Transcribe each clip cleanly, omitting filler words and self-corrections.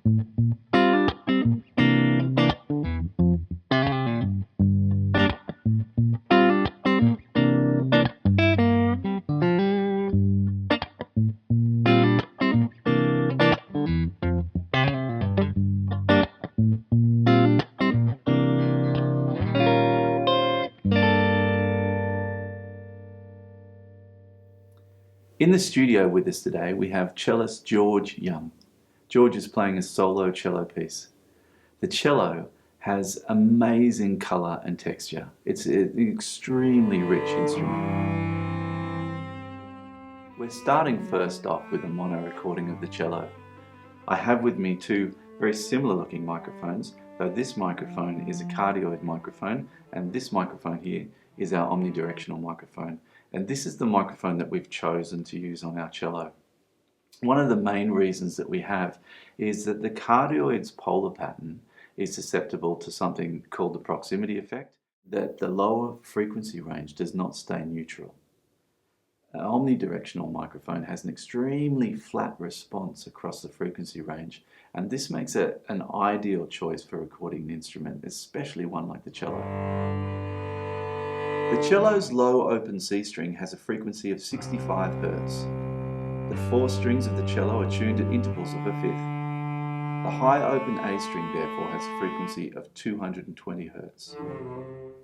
In the studio with us today, we have cellist George Young. George is playing a solo cello piece. The cello has amazing colour and texture. It's an extremely rich instrument. We're starting first off with a mono recording of the cello. I have with me two very similar looking microphones, though this microphone is a cardioid microphone and this microphone here is our omnidirectional microphone. And this is the microphone that we've chosen to use on our cello. One of the main reasons that we have is that the cardioid's polar pattern is susceptible to something called the proximity effect, that the lower frequency range does not stay neutral. An omnidirectional microphone has an extremely flat response across the frequency range, and this makes it an ideal choice for recording an instrument, especially one like the cello. The cello's low open C string has a frequency of 65 Hz. The four strings of the cello are tuned at intervals of a fifth. The high open A string therefore has a frequency of 220 Hz.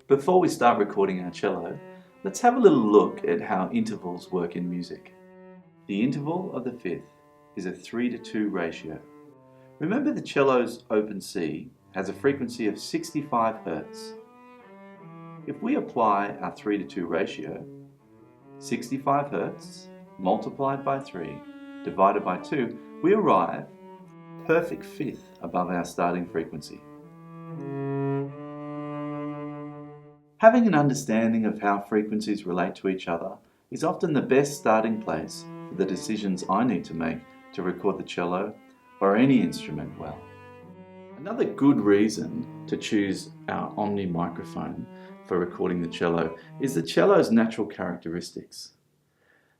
Before we start recording our cello, let's have a little look at how intervals work in music. The interval of the fifth is a 3:2 ratio. Remember, the cello's open C has a frequency of 65 Hz. If we apply our 3:2 ratio, 65 Hz multiplied by 3 divided by 2, we arrive at a perfect fifth above our starting frequency. Having an understanding of how frequencies relate to each other is often the best starting place for the decisions I need to make to record the cello or any instrument well. Another good reason to choose our Omni microphone for recording the cello is the cello's natural characteristics.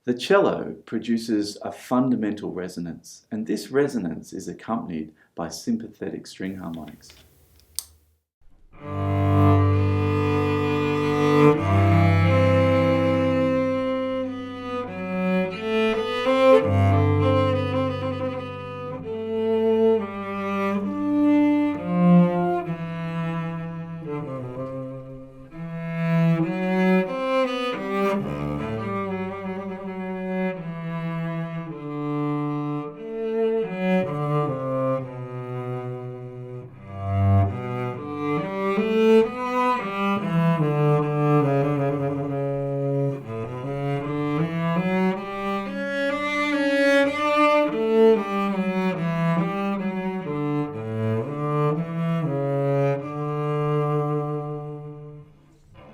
The cello produces a fundamental resonance, and this resonance is accompanied by sympathetic string harmonics.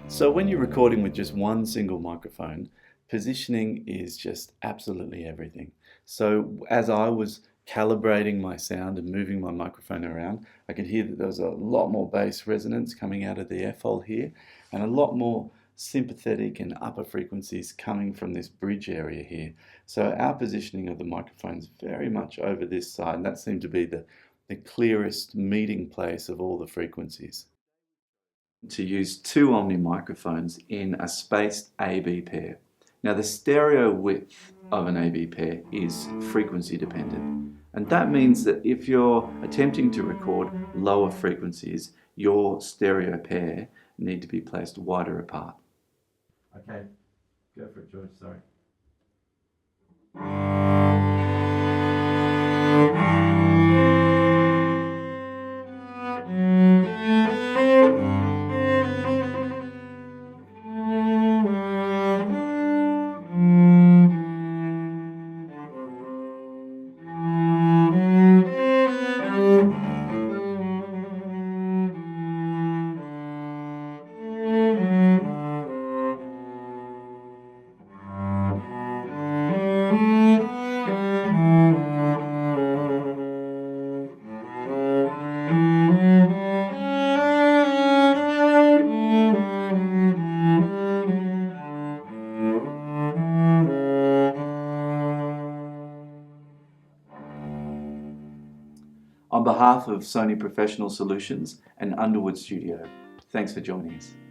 So when you're recording with just one single microphone, positioning is just absolutely everything. So as I was calibrating my sound and moving my microphone around, I could hear that there was a lot more bass resonance coming out of the F-hole here, and a lot more sympathetic and upper frequencies coming from this bridge area here. So our positioning of the microphone is very much over this side, and that seemed to be the clearest meeting place of all the frequencies. To use two Omni microphones in a spaced AB pair. Now, the stereo width of an AB pair is frequency dependent, and that means that if you're attempting to record lower frequencies, your stereo pair need to be placed wider apart. Okay, go for it, George, sorry. I'm On behalf of Sony Professional Solutions and Underwood Studio, thanks for joining us.